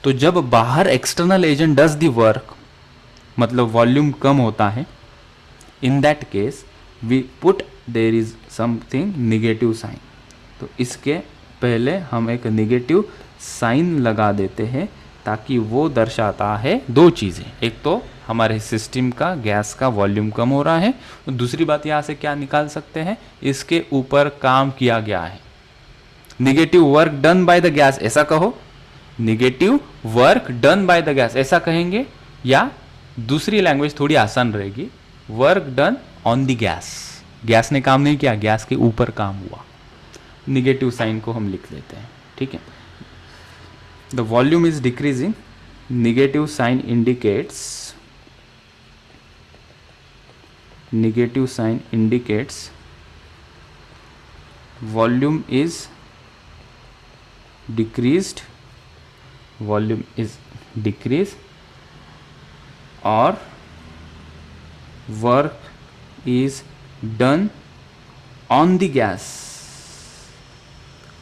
तो जब बाहर external agent does the work, मतलब वॉल्यूम कम होता है, in that case we put there is something negative sign. तो इसके पहले हम एक नेगेटिव साइन लगा देते हैं ताकि वो दर्शाता है दो चीज़ें। एक तो हमारे सिस्टम का गैस का वॉल्यूम कम हो रहा है, और दूसरी बात यहाँ से क्या निकाल सकते हैं, इसके ऊपर काम किया गया है। Negative work done by the gas ऐसा कहो, negative work done by the gas ऐसा कहेंगे, या दूसरी लैंग्वेज थोड़ी आसान रहेगी, work done on the gas. Gas ने काम नहीं किया, गैस के ऊपर काम हुआ। नेगेटिव साइन को हम लिख लेते हैं, ठीक है। The volume is decreasing, negative sign indicates, negative sign indicates volume is decreased, volume is decreased, or work is done on the gas।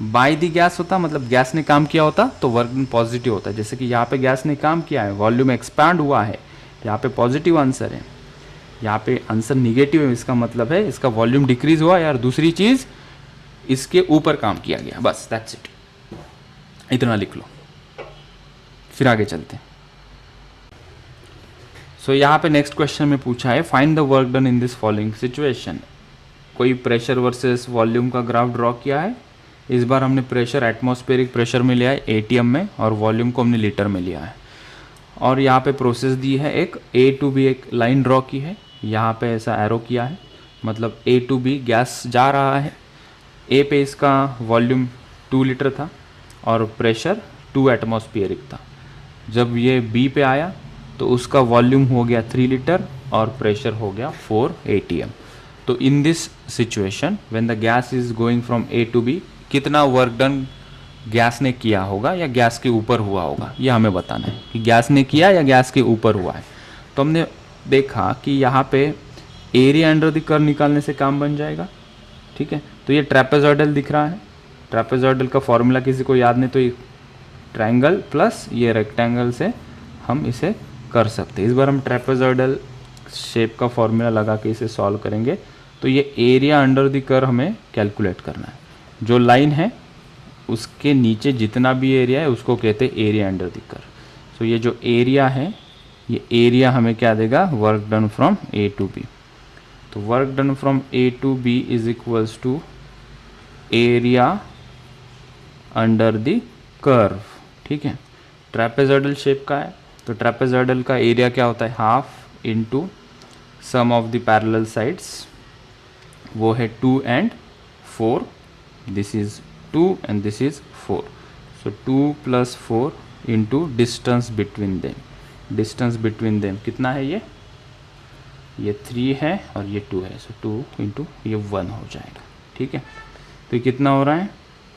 By the gas होता मतलब गैस ने काम किया होता तो वर्क डन पॉजिटिव होता है। जैसे कि यहाँ पे गैस ने काम किया है, वॉल्यूम एक्सपैंड हुआ है, यहाँ पे पॉजिटिव आंसर है, यहाँ पे आंसर निगेटिव है, इसका मतलब है इसका वॉल्यूम डिक्रीज हुआ यार, दूसरी चीज इसके ऊपर काम किया गया, बस दैट्स इट। इतना लिख लो, फिर आगे चलते हैं। सो यहाँ पे नेक्स्ट क्वेश्चन में पूछा है, find the work done in this following situation. कोई प्रेशर वर्सेस वॉल्यूम का ग्राफ ड्रॉ किया है। इस बार हमने प्रेशर एटमॉस्फेरिक प्रेशर में लिया है एटीएम में, और वॉल्यूम को हमने लीटर में लिया है। और यहाँ पे प्रोसेस दी है, एक ए टू बी एक लाइन ड्रॉ की है, यहाँ पे ऐसा एरो किया है, मतलब ए टू बी गैस जा रहा है। ए पे इसका वॉल्यूम 2 लीटर था और प्रेशर 2 एटमॉस्फेरिक था। जब ये बी पे आया तो उसका वॉल्यूम हो गया 3 लीटर और प्रेशर हो गया 4 atm। तो in this situation when the gas is going from A to B, कितना वर्क डन गैस ने किया होगा या गैस के ऊपर हुआ होगा, ये हमें बताना है कि गैस ने किया या गैस के ऊपर हुआ है। तो हमने देखा कि यहाँ पे एरिया अंडर द कर्व निकालने से काम बन जाएगा, ठीक है। तो ये ट्रेपेजॉइडल दिख रहा है, ट्रेपेजॉइडल का फॉर्मूला किसी को याद नहीं तो ये ट्रायंगल प्लस ये रेक्टेंगल से हम इसे कर सकते हैं। इस बार हम ट्रेपेजॉइडल शेप का फॉर्मूला लगा के इसे सॉल्व करेंगे। तो ये एरिया अंडर द कर्व हमें कैलकुलेट करना है। जो लाइन है उसके नीचे जितना भी एरिया है उसको कहते हैं area under the curve. So ये जो एरिया है, ये एरिया हमें क्या देगा, work done from A to B. तो work done from A to B is equals to area under the curve, ठीक है। ट्रेपेजॉइडल शेप का है तो ट्रेपेजॉइडल का एरिया क्या होता है, half into sum of the parallel sides, वो है 2 and 4, this is 2 and this is 4। so 2 + 4 into distance between them, distance between them कितना है, ये 3 है और ये 2 है। सो 2 इंटू ये 1 हो जाएगा, ठीक है। तो ये कितना हो रहा है,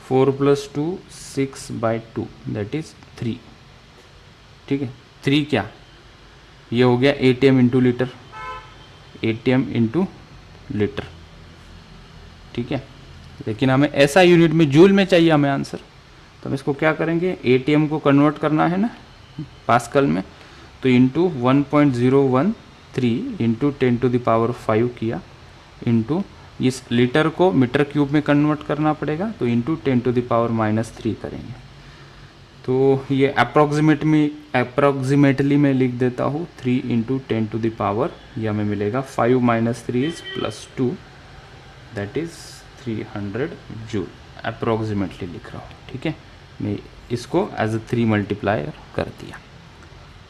4 + 2 6/2 दैट इज 3, ठीक है। 3 क्या, ये हो गया atm into litre, atm into litre, ठीक है। लेकिन हमें ऐसा यूनिट में जूल में चाहिए हमें आंसर, तो हम इसको क्या करेंगे, एटीएम को कन्वर्ट करना है ना पास्कल में, तो इंटू 1.013 इंटू 10⁵ किया, इंटू इस लीटर को मीटर क्यूब में कन्वर्ट करना पड़ेगा तो इंटू 10⁻³ करेंगे। तो ये अप्रॉक्सीमेटली मैं लिख देता हूँ 3 इंटू 10 टू द पावर, या हमें मिलेगा 5 minus 3 is +2, that is 300 joule. Approximately लिख रहा हूँ, ठीक है। मैं इसको एज अ 3 मल्टीप्लायर कर दिया,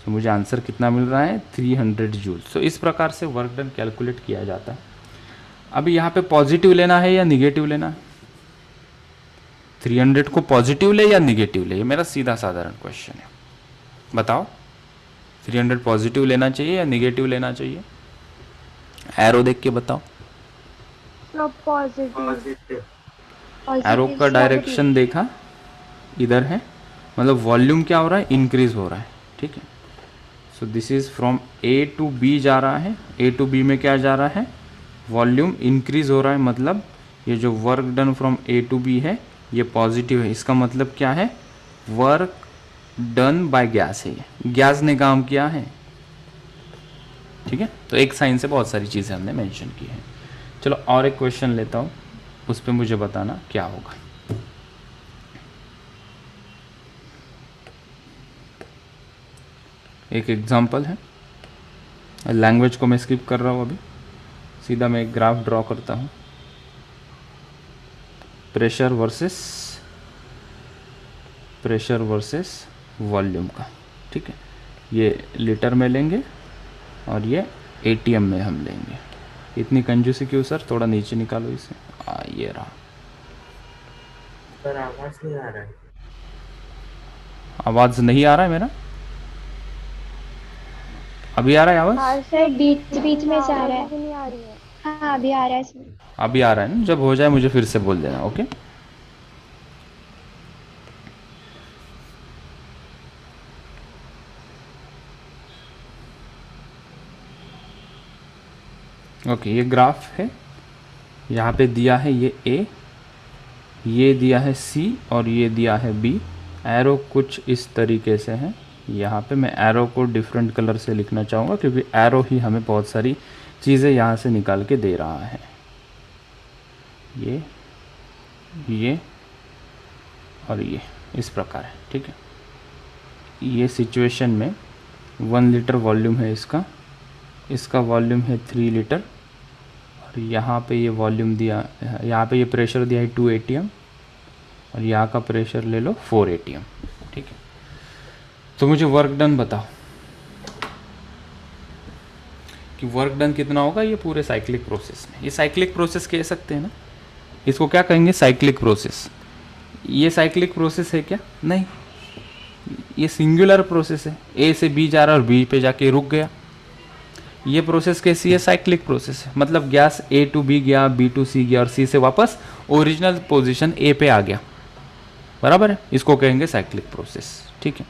तो मुझे आंसर कितना मिल रहा है 300 जूल। सो इस प्रकार से वर्क डन कैलकुलेट किया जाता है। अभी यहाँ पे पॉजिटिव लेना है या निगेटिव लेना है? 300 को पॉजिटिव ले या निगेटिव ले, ये मेरा सीधा साधारण क्वेश्चन है। बताओ 300 पॉजिटिव लेना चाहिए या निगेटिव लेना चाहिए? एरो देख के बताओ। पॉजिटिव। एरो का डायरेक्शन देखा, इधर है, मतलब वॉल्यूम क्या हो रहा है, इंक्रीज हो रहा है, ठीक है। So this is from A to B जा रहा है, ए टू बी में क्या जा रहा है, वॉल्यूम इंक्रीज हो रहा है, मतलब ये जो work done from A to B है ये पॉजिटिव है। इसका मतलब क्या है, वर्क डन बाय गैस है, ये गैस ने काम किया है, ठीक है। तो एक साइन से बहुत सारी चीज़ें हमने मेंशन की हैं। चलो और एक क्वेश्चन लेता हूँ, उस पर मुझे बताना क्या होगा। एक एग्जांपल है, लैंग्वेज को मैं स्किप कर रहा हूँ अभी, सीधा मैं एक ग्राफ ड्रॉ करता हूँ, प्रेशर वर्सेस वॉल्यूम का, ठीक है। ये लीटर में लेंगे और ये एटीएम में हम लेंगे। इतनी कंजूसी क्यों सर, थोड़ा नीचे निकालो इसे, ये रहा। सर आवाज नहीं आ रहा है। आवाज़ नहीं आ रहा है मेरा? अभी आ रहा है आवाज़? हाँ सर, बीच बीच में जा रहा है। हाँ अभी आ रहा है सर। अभी आ रहा है ना, जब हो जाए मुझे फिर से बोल देना, ओके। ओके, ये ग्राफ है, यहाँ पे दिया है ये ए, ये दिया है सी और ये दिया है बी। एरो कुछ इस तरीके से है, यहाँ पे मैं एरो को डिफरेंट कलर से लिखना चाहूँगा क्योंकि एरो ही हमें बहुत सारी चीज़ें यहाँ से निकाल के दे रहा है। ये और ये इस प्रकार है, ठीक है। ये सिचुएशन में 1 लीटर वॉल्यूम है इसका वॉल्यूम है 3 लीटर, और यहाँ पे ये वॉल्यूम दिया, यहाँ पे ये प्रेशर दिया है 2 atm, और यहाँ का प्रेशर ले लो 4 atm, ठीक है। तो मुझे वर्क डन बताओ कि वर्क डन कितना होगा ये पूरे साइक्लिक प्रोसेस में। ये साइक्लिक प्रोसेस कह सकते हैं ना, इसको क्या कहेंगे, साइक्लिक प्रोसेस। ये साइक्लिक प्रोसेस है क्या? नहीं, ये सिंगुलर प्रोसेस है, ए से बी जा रहा है और बी पे जाके रुक गया। ये प्रोसेस कैसी है, साइक्लिक प्रोसेस है, मतलब गैस ए टू बी गया, बी टू सी गया और सी से वापस ओरिजिनल पोजीशन ए पे आ गया, बराबर है। इसको कहेंगे साइक्लिक प्रोसेस, ठीक है।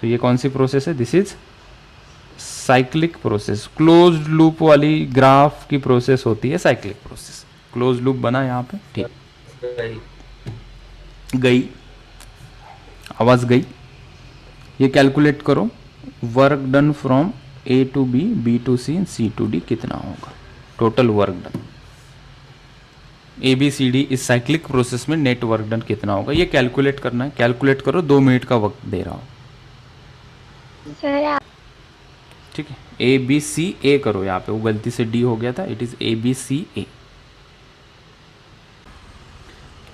तो ये कौन सी प्रोसेस है, this is cyclic process. Closed loop वाली ग्राफ की प्रोसेस होती है साइक्लिक प्रोसेस। क्लोज लूप बना यहाँ पे, ठीक। गई आवाज गई। ये कैलकुलेट करो, work done from A to B, B to C, C to D कितना होगा, total work done. A B C D इस साइक्लिक प्रोसेस में नेट वर्क डन कितना होगा, ये कैलकुलेट करना है। कैलकुलेट करो, 2 मिनट का वक्त दे रहा हूँ, सर ठीक है। ए बी सी ए करो, यहाँ पे वो गलती से डी हो गया था, it is A B C A.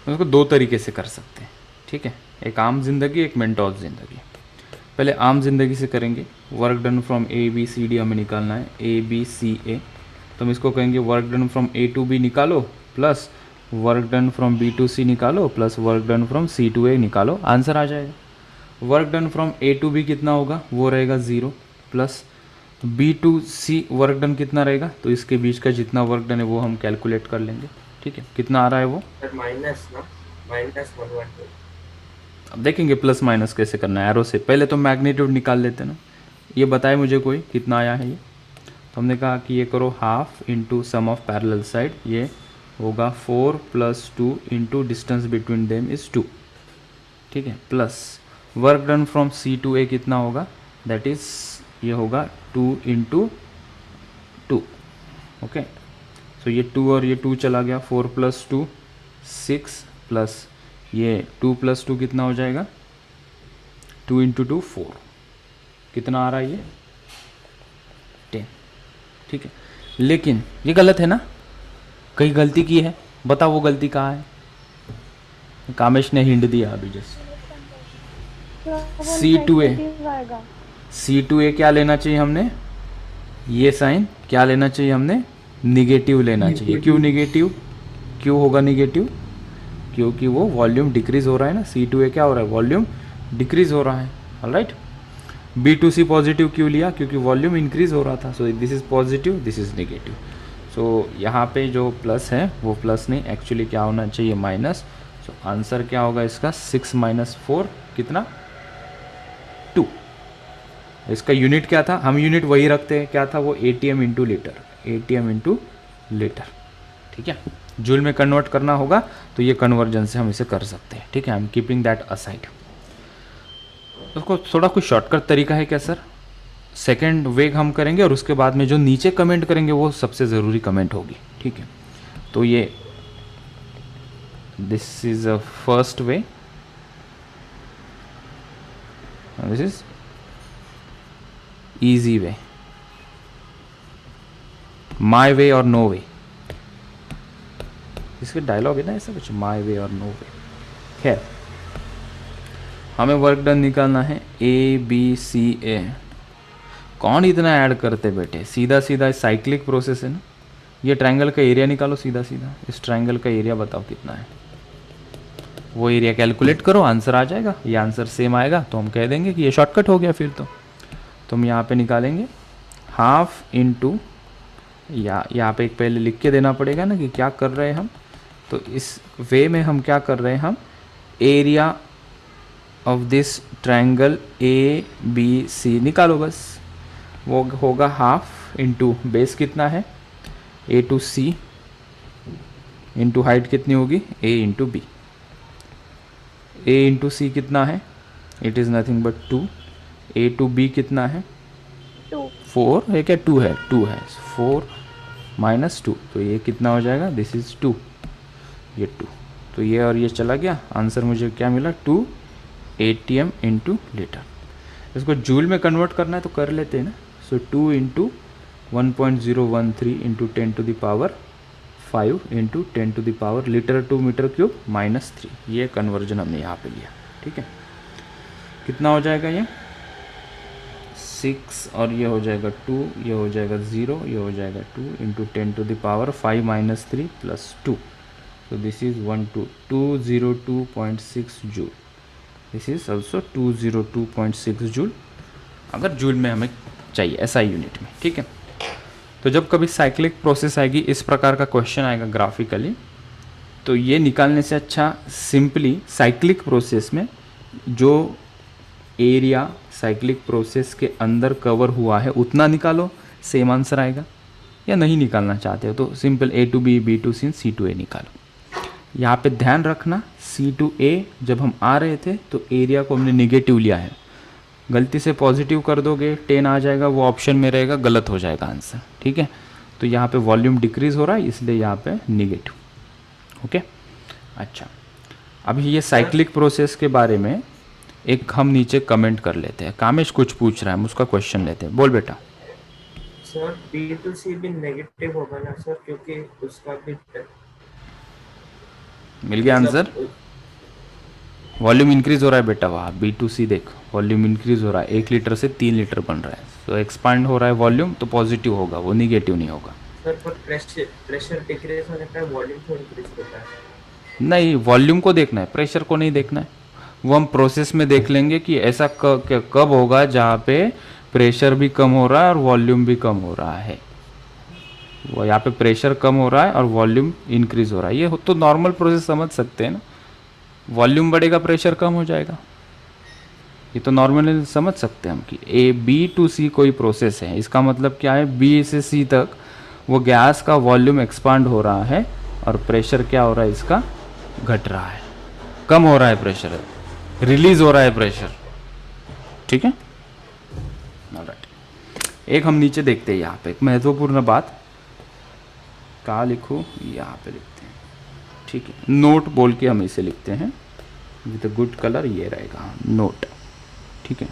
उसको 2 तरीके से कर सकते हैं, ठीक है। एक आम जिंदगी, एक मेंटोस जिंदगी। पहले आम जिंदगी से करेंगे। Work done from A B C D हमें निकालना है, ए बी सी ए, तो हम इसको कहेंगे work done from A to B निकालो plus work done from B to C निकालो plus work done from C to A निकालो, आंसर आ जाएगा। Work done from A to B कितना होगा, वो रहेगा 0, plus B to C work done कितना रहेगा, तो इसके बीच का जितना वर्क डन है वो हम कैलकुलेट कर लेंगे, ठीक है। कितना आ रहा है वो, माइनस 112। अब देखेंगे प्लस माइनस कैसे करना है एरो से। पहले तो मैग्नीट्यूड निकाल लेते ना। ये बताए मुझे कोई कितना आया है ये, तो हमने कहा कि ये करो half into sum of parallel side, ये होगा 4 + 2 into distance between them is 2, ठीक है। Plus work done from C to A कितना होगा, दैट इज़ ये होगा 2 इंटू 2, ओके। सो ये 2 और ये 2 चला गया, 4 + 2 6 प्लस ये 2 + 2 कितना हो जाएगा 2 इंटू 2 4, कितना आ रहा है ये 10, ठीक है। लेकिन ये गलत है ना, कहीं गलती की है, बताओ वो गलती कहाँ है। कामेश ने हिंट दिया अभी जस्ट, C2A, C2A क्या लेना चाहिए हमने, ये साइन क्या लेना चाहिए हमने, निगेटिव लेना चाहिए। क्यों निगेटिव, क्यों होगा निगेटिव, क्योंकि वो वॉल्यूम डिक्रीज हो रहा है ना, C2A क्या हो रहा है, वॉल्यूम डिक्रीज हो रहा है, ऑलराइट। B2C पॉजिटिव क्यों लिया, क्योंकि वॉल्यूम इंक्रीज हो रहा था, so this is positive, this is negative. So यहाँ पे जो प्लस है वो प्लस नहीं, एक्चुअली क्या होना चाहिए माइनस। सो आंसर क्या होगा इसका, 6 - 4 कितना 2। इसका यूनिट क्या था, हम यूनिट वही रखते हैं, क्या था वो ATM into litre, ATM into litre, ठीक है। जूल में कन्वर्ट करना होगा तो ये कन्वर्जन से हम इसे कर सकते हैं, ठीक है। I am keeping that aside. उसको थोड़ा कुछ शॉर्टकट तरीका है क्या सर, सेकेंड वे हम करेंगे और उसके बाद में जो नीचे कमेंट करेंगे वो सबसे ज़रूरी कमेंट होगी, ठीक है। तो ये this is a first way, this is easy way, my way और नो वे, इसके डायलॉग है ना ऐसा कुछ, माई वे और नो वे। खैर हमें वर्क डन निकालना है, ABCA। कौन इतना ऐड करते बेटे, सीधा सीधा साइक्लिक प्रोसेस है ना। ये ट्रायंगल का एरिया निकालो सीधा सीधा, इस ट्रायंगल का एरिया बताओ कितना है, वो एरिया कैलकुलेट करो, आंसर आ जाएगा। ये आंसर सेम आएगा तो हम कह देंगे कि ये शॉर्टकट हो गया। फिर तो हम यहाँ पे निकालेंगे हाफ इंटू, या यहाँ पे एक पहले लिख के देना पड़ेगा ना कि क्या कर रहे हैं हम। तो इस वे में हम क्या कर रहे हैं, हम area of this triangle ABC निकालो बस। वो होगा हाफ इंटू बेस कितना है A to C into height कितनी होगी A into B। A into C कितना है, it is nothing but 2। A to B कितना है 4 है क्या, 2 है, 2 है, 4 - 2, तो ये कितना हो जाएगा, दिस इज़ 2, ये 2, तो ये और ये चला गया। आंसर मुझे क्या मिला, 2 ATM इंटू लीटर। इसको जूल में कन्वर्ट करना है तो कर लेते हैं ना। So 2 into 1.013 into 10 to the power 5 इंटू 10 to the power litre to metre cube -3, ये कन्वर्जन हमने यहाँ पे लिया, ठीक है। कितना हो जाएगा ये 6, और ये हो जाएगा 2, ये हो जाएगा 0, ये हो जाएगा 2 into 10 to the power 5 - 3 + 2, so this is 202.6 joule. This is also 202.6 joule, अगर जूल में हमें चाहिए SI यूनिट में, ठीक है। तो जब कभी साइक्लिक प्रोसेस आएगी, इस प्रकार का क्वेश्चन आएगा ग्राफिकली, तो ये निकालने से अच्छा सिंपली साइक्लिक प्रोसेस में जो एरिया साइक्लिक प्रोसेस के अंदर कवर हुआ है उतना निकालो, सेम आंसर आएगा। या नहीं निकालना चाहते हो तो simple A to B, B to C, C to A निकालो। यहाँ पे ध्यान रखना, C to A जब हम आ रहे थे तो एरिया को हमने निगेटिव लिया है, गलती से पॉजिटिव कर दोगे 10 आ जाएगा, वो ऑप्शन में रहेगा, गलत हो जाएगा आंसर, ठीक है। तो यहाँ पे वॉल्यूम डिक्रीज हो रहा है इसलिए यहाँ पे निगेटिव, ओके। अच्छा, अभी ये साइक्लिक प्रोसेस के बारे में एक हम नीचे कमेंट कर लेते हैं। कामेश कुछ पूछ रहा है, हम उसका क्वेश्चन लेते हैं, बोल बेटा। सर B to C भी नेगेटिव होगा ना सर, क्योंकि उसका भी मिल गया आंसर, वॉल्यूम इंक्रीज हो रहा है बेटा, वहाँ B to C देख, वॉल्यूम इंक्रीज हो रहा है, 1 लीटर से 3 लीटर बन रहा है, तो एक्सपांड हो रहा है वॉल्यूम, तो पॉजिटिव होगा, वो निगेटिव नहीं होगा। सर पर प्रेशर डिक्रीज होने का वॉल्यूम तो इंक्रीज होता है। नहीं, वॉल्यूम को देखना है, प्रेशर को नहीं देखना है। वो हम प्रोसेस में देख लेंगे कि ऐसा कब होगा जहाँ पे प्रेशर भी कम हो रहा है और वॉल्यूम भी कम हो रहा है। वो यहाँ पे प्रेशर कम हो रहा है और वॉल्यूम इंक्रीज हो रहा है, ये तो नॉर्मल प्रोसेस समझ सकते हैं ना। वॉल्यूम बढ़ेगा प्रेशर कम हो जाएगा, ये तो नॉर्मली समझ सकते हैं हम कि B to C कोई प्रोसेस है, इसका मतलब क्या है, B से C तक वो गैस का वॉल्यूम एक्सपांड हो रहा है और प्रेशर क्या हो रहा है, इसका घट रहा है, कम हो रहा है प्रेशर, रिलीज हो रहा है प्रेशर, ठीक है। ऑलराइट, एक हम नीचे देखते हैं, यहाँ पे एक महत्वपूर्ण बात, कहाँ लिखूँ, यहाँ पे लिखते हैं, ठीक है। नोट बोल के हम इसे लिखते हैं विद अ गुड कलर, ये रहेगा नोट, ठीक है।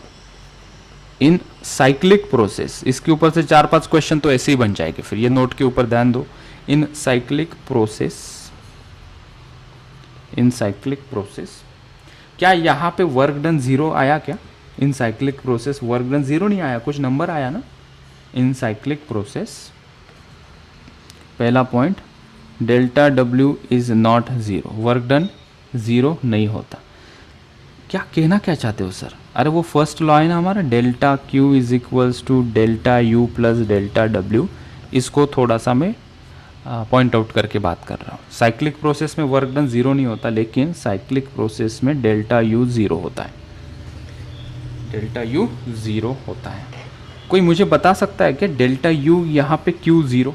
इन साइक्लिक प्रोसेस, इसके ऊपर से 4-5 क्वेश्चन तो ऐसे ही बन जाएंगे, फिर ये नोट के ऊपर ध्यान दो। इन साइक्लिक प्रोसेस क्या यहाँ पे वर्क डन 0 आया क्या? इन साइक्लिक प्रोसेस वर्क डन 0 नहीं आया, कुछ नंबर आया ना। इन साइक्लिक प्रोसेस पहला point, delta W is not 0, work done 0 नहीं होता। क्या कहना क्या चाहते हो सर? अरे वो फर्स्ट लॉ है ना हमारा, delta Q is equals to delta U plus delta W, इसको थोड़ा सा मैं पॉइंट आउट करके बात कर रहा हूँ। साइक्लिक प्रोसेस में वर्क डन 0 नहीं होता, लेकिन साइक्लिक प्रोसेस में डेल्टा यू 0 होता है, डेल्टा यू 0 होता है। कोई मुझे बता सकता है कि डेल्टा यू यहाँ पे क्यू 0,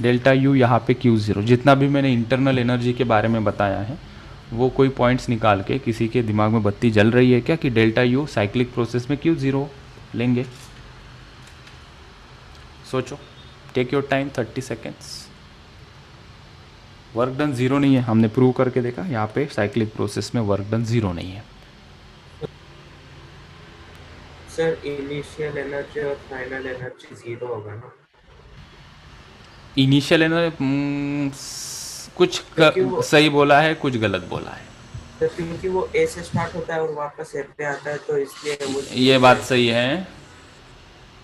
डेल्टा यू यहाँ पे क्यू 0, जितना भी मैंने इंटरनल एनर्जी के बारे में बताया है वो कोई पॉइंट्स निकाल के किसी के दिमाग में बत्ती जल रही है क्या कि डेल्टा यू साइक्लिक प्रोसेस में क्यू 0 लेंगे? सोचो, take your time, 30 seconds. Work done 0 नहीं है, हमने प्रूव करके देखा, यहाँ पे साइक्लिक प्रोसेस में वर्क डन 0 नहीं है। सर इनिशियल एनर्जी और फाइनल एनर्जी 0 होगा ना? इनिशियल एनर्जी कुछ सही बोला है, कुछ गलत बोला है। तो क्योंकि वो ए से स्टार्ट होता है और वापस ए पे आता है, तो इसलिए ये बात सही है।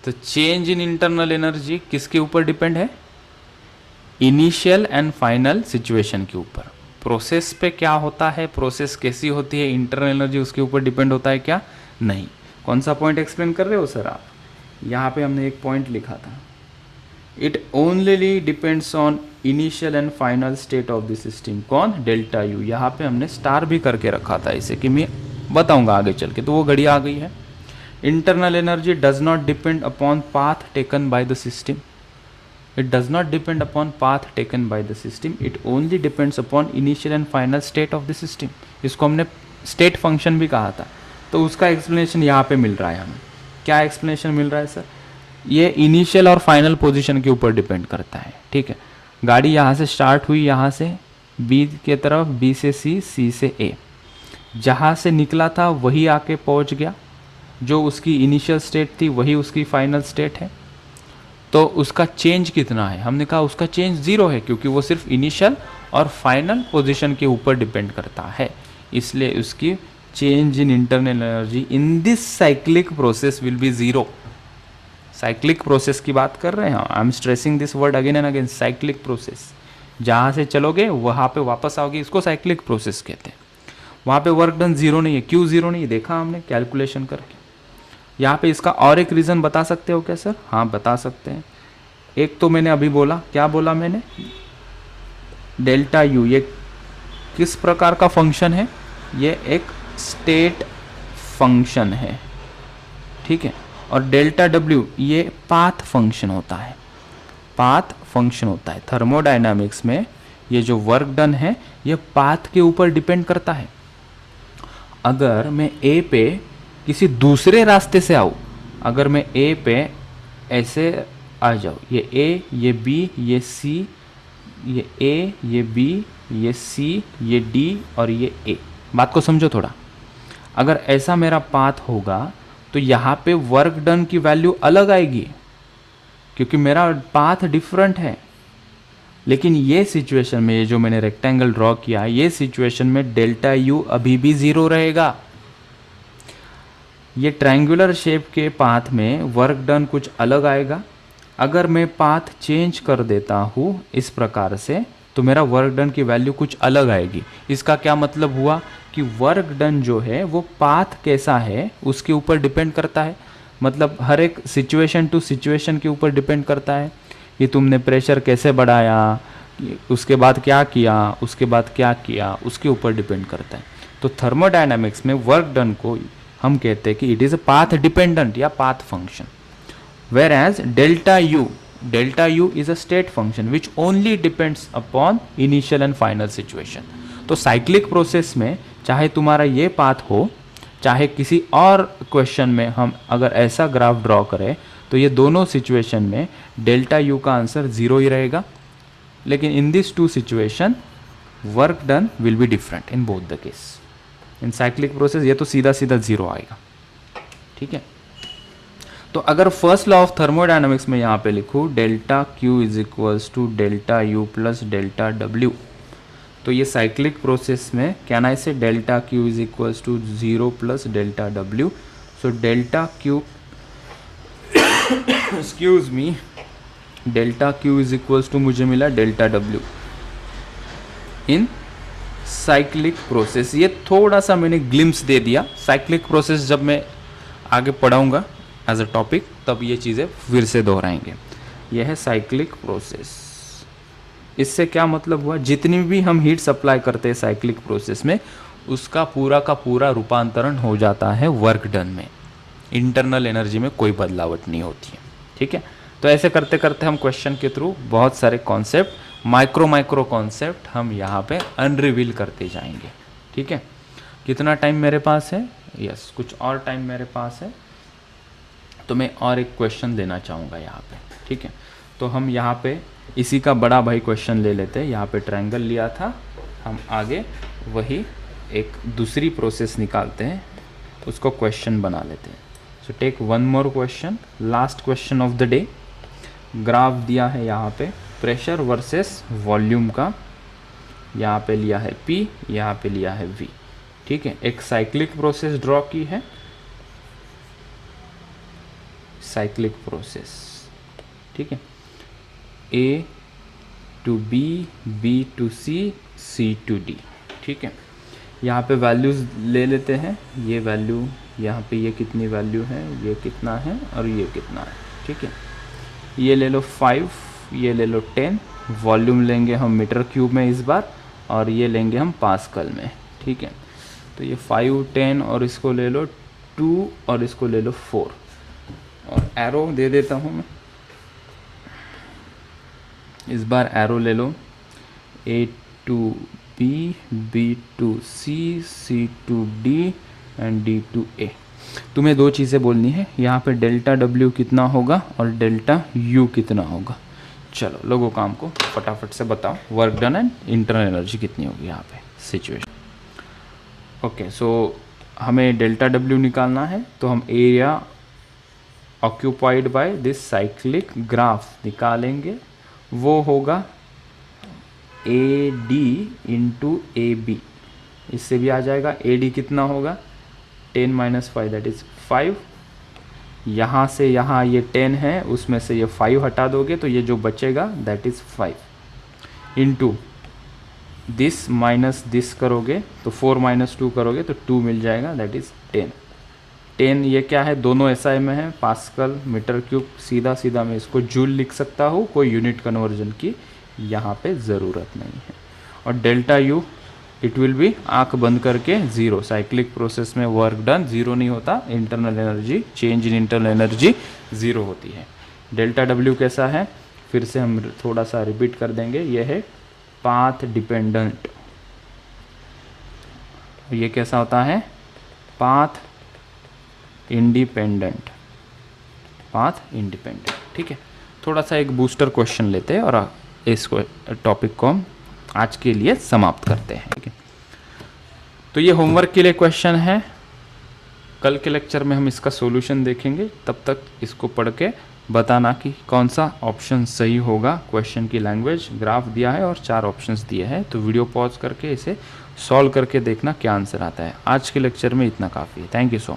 तो चेंज इन इंटरनल एनर्जी किसके ऊपर डिपेंड है? इनिशियल एंड फाइनल सिचुएशन के ऊपर। प्रोसेस पे क्या होता है, प्रोसेस कैसी होती है, इंटरनल एनर्जी उसके ऊपर डिपेंड होता है क्या? नहीं। कौन सा पॉइंट एक्सप्लेन कर रहे हो सर आप? यहाँ पे हमने एक पॉइंट लिखा था, it only depends on initial and final state of the system. कौन? Delta U. यहाँ पे हमने स्टार भी करके रखा था इसे, कि मैं बताऊंगा आगे चल के, तो वो घड़ी आ गई है। Internal energy does not depend upon path taken by the system, it does not depend upon path taken by the system, it only depends upon initial and final state of the system. इसको हमने स्टेट फंक्शन भी कहा था, तो उसका एक्सप्लेनेशन यहाँ पे मिल रहा है हमें। क्या एक्सप्लेनेशन मिल रहा है सर? ये इनिशियल और फाइनल पोजीशन के ऊपर डिपेंड करता है, ठीक है। गाड़ी यहाँ से स्टार्ट हुई, यहाँ से बी के तरफ, बी से सी, सी से ए, जहाँ से निकला था वही आके पहुँच गया, जो उसकी इनिशियल स्टेट थी वही उसकी फाइनल स्टेट है। तो उसका चेंज कितना है? हमने कहा उसका चेंज 0 है, क्योंकि वो सिर्फ इनिशियल और फाइनल पोजीशन के ऊपर डिपेंड करता है, इसलिए उसकी change in internal energy in this cyclic process will be 0। Cyclic process की बात कर रहे हैं, I am stressing this word again and again, cyclic process. जहाँ से चलोगे वहाँ पे वापस आओगे, इसको साइक्लिक प्रोसेस कहते हैं। वहाँ पे वर्क डन 0 नहीं है, क्यों 0 नहीं है देखा हमने कैलकुलेशन करके। यहाँ पे इसका और एक रीज़न बता सकते हो क्या सर? हाँ बता सकते हैं। एक तो मैंने अभी बोला, क्या बोला मैंने? डेल्टा यू ये किस प्रकार का फंक्शन है? ये एक स्टेट फंक्शन है, ठीक है। और डेल्टा डब्ल्यू ये पाथ फंक्शन होता है, पाथ फंक्शन होता है। थर्मोडायनामिक्स में ये जो वर्क डन है ये पाथ के ऊपर डिपेंड करता है। अगर मैं ए पे किसी दूसरे रास्ते से आऊँ, अगर मैं ए पे ऐसे आ जाऊँ, ये ए, ये बी, ये सी, ये ए, ये बी, ये सी, ये डी और ये ए, बात को समझो थोड़ा। अगर ऐसा मेरा पाथ होगा तो यहाँ पे वर्क डन की वैल्यू अलग आएगी, क्योंकि मेरा पाथ डिफरेंट है। लेकिन ये सिचुएशन में, ये जो मैंने रेक्टेंगल ड्रॉ किया है, ये सिचुएशन में डेल्टा यू अभी भी 0 रहेगा। ये ट्रायंगुलर शेप के पाथ में वर्क डन कुछ अलग आएगा। अगर मैं पाथ चेंज कर देता हूँ इस प्रकार से, तो मेरा वर्क डन की वैल्यू कुछ अलग आएगी। इसका क्या मतलब हुआ कि वर्क डन जो है वो पाथ कैसा है उसके ऊपर डिपेंड करता है। मतलब हर एक सिचुएशन टू सिचुएशन के ऊपर डिपेंड करता है कि तुमने प्रेशर कैसे बढ़ाया, उसके बाद क्या किया, उसके बाद क्या किया, उसके ऊपर डिपेंड करता है। तो थर्मोडायनामिक्स में वर्क डन को हम कहते हैं कि it is a path dependent या path function, whereas delta U is a state function which only depends upon initial and final situation. तो साइक्लिक प्रोसेस में चाहे तुम्हारा ये पाथ हो, चाहे किसी और क्वेश्चन में हम अगर ऐसा ग्राफ ड्रॉ करें, तो ये दोनों सिचुएशन में डेल्टा यू का आंसर 0 ही रहेगा। लेकिन in this two situation work done will be different in both the case. इन साइक्लिक प्रोसेस ये तो सीधा सीधा ज़ीरो आएगा, ठीक है। तो अगर फर्स्ट लॉ ऑफ थर्मोडायनामिक्स में यहाँ पे लिखूँ delta Q is equals to delta U plus delta W, तो ये साइक्लिक प्रोसेस में can I say delta Q is equals to 0 plus delta W. So delta Q excuse me, delta Q is equals to मुझे मिला delta W in cyclic process. ये थोड़ा सा मैंने ग्लिम्स दे दिया, साइक्लिक प्रोसेस जब मैं आगे पढ़ाऊंगा एज अ टॉपिक तब ये चीज़ें फिर से दोहराएंगे। यह है साइक्लिक प्रोसेस। इससे क्या मतलब हुआ, जितनी भी हम हीट सप्लाई करते हैं साइक्लिक प्रोसेस में उसका पूरा का पूरा रूपांतरण हो जाता है वर्क डन में, इंटरनल एनर्जी में कोई बदलावट नहीं होती है, ठीक है। तो ऐसे करते करते हम क्वेश्चन के थ्रू बहुत सारे कॉन्सेप्ट, माइक्रो कॉन्सेप्ट हम यहाँ पे अनरिवील करते जाएंगे, ठीक है। कितना टाइम मेरे पास है? यस, कुछ और टाइम मेरे पास है, तो मैं और एक क्वेश्चन देना चाहूँगा यहाँ पे, ठीक है। तो हम यहाँ पे इसी का बड़ा भाई क्वेश्चन ले लेते हैं। यहाँ पे ट्रायंगल लिया था, हम आगे वही एक दूसरी प्रोसेस निकालते हैं, उसको क्वेश्चन बना लेते हैं। So take one more question, last question of the day. Graph दिया है यहाँ पे प्रेशर वर्सेस वॉल्यूम का, यहाँ पे लिया है P, यहाँ पे लिया है V, ठीक है। एक साइक्लिक प्रोसेस ड्रॉ की है, साइक्लिक प्रोसेस, ठीक है। A to B, B to C, C to D, ठीक है। यहाँ पे वैल्यूज़ ले लेते हैं, ये वैल्यू यहाँ पे ये कितनी वैल्यू है, ये कितना है और ये कितना है, ठीक है। ये ले लो 5, ये ले लो 10, वॉल्यूम लेंगे हम मीटर क्यूब में इस बार, और ये लेंगे हम पास्कल में, ठीक है। तो ये 5, 10 और इसको ले लो 2 और इसको ले लो 4, और एरो दे देता हूँ मैं, इस बार एरो ले लो A to B, B to C, C to D and D to A। तुम्हें दो चीज़ें बोलनी है, यहाँ पे डेल्टा W कितना होगा और डेल्टा U कितना होगा। चलो लोगों काम को फटाफट से बताओ, work done and internal energy कितनी होगी यहाँ पे सिचुएशन। ओके, सो हमें डेल्टा W निकालना है, तो हम area occupied by this cyclic graph निकालेंगे, वो होगा AD इंटू AB। इससे भी आ जाएगा, AD कितना होगा 10 माइनस 5 दैट इज़ 5। यहाँ से यहाँ ये 10 है, उसमें से ये 5 हटा दोगे तो ये जो बचेगा that is 5 into this minus this करोगे तो 4 माइनस 2 करोगे तो 2 मिल जाएगा दैट इज़ 10। 10 ये क्या है, दोनों SI में है, पास्कल मीटर क्यूब, सीधा सीधा मैं इसको जूल लिख सकता हूँ, कोई यूनिट कन्वर्जन की यहाँ पे ज़रूरत नहीं है। और delta U it will be आंख बंद करके 0। साइक्लिक प्रोसेस में वर्क डन 0 नहीं होता, internal energy, change in internal energy 0 होती है। डेल्टा W कैसा है, फिर से हम थोड़ा सा रिपीट कर देंगे, ये है पाथ डिपेंडेंट। ये कैसा होता है, पाथ इंडिपेंडेंट, पाथ इंडिपेंडेंट, ठीक है। थोड़ा सा एक बूस्टर क्वेश्चन लेते हैं और इस टॉपिक को हम आज के लिए समाप्त करते हैं, ठीक है। तो ये होमवर्क के लिए क्वेश्चन है, कल के लेक्चर में हम इसका सॉल्यूशन देखेंगे, तब तक इसको पढ़ के बताना कि कौन सा ऑप्शन सही होगा। क्वेश्चन की लैंग्वेज, ग्राफ दिया है और 4 ऑप्शंस दिए हैं, तो वीडियो पॉज करके इसे सॉल्व करके देखना क्या आंसर आता है। आज के लेक्चर में इतना काफ़ी है। Thank you so much.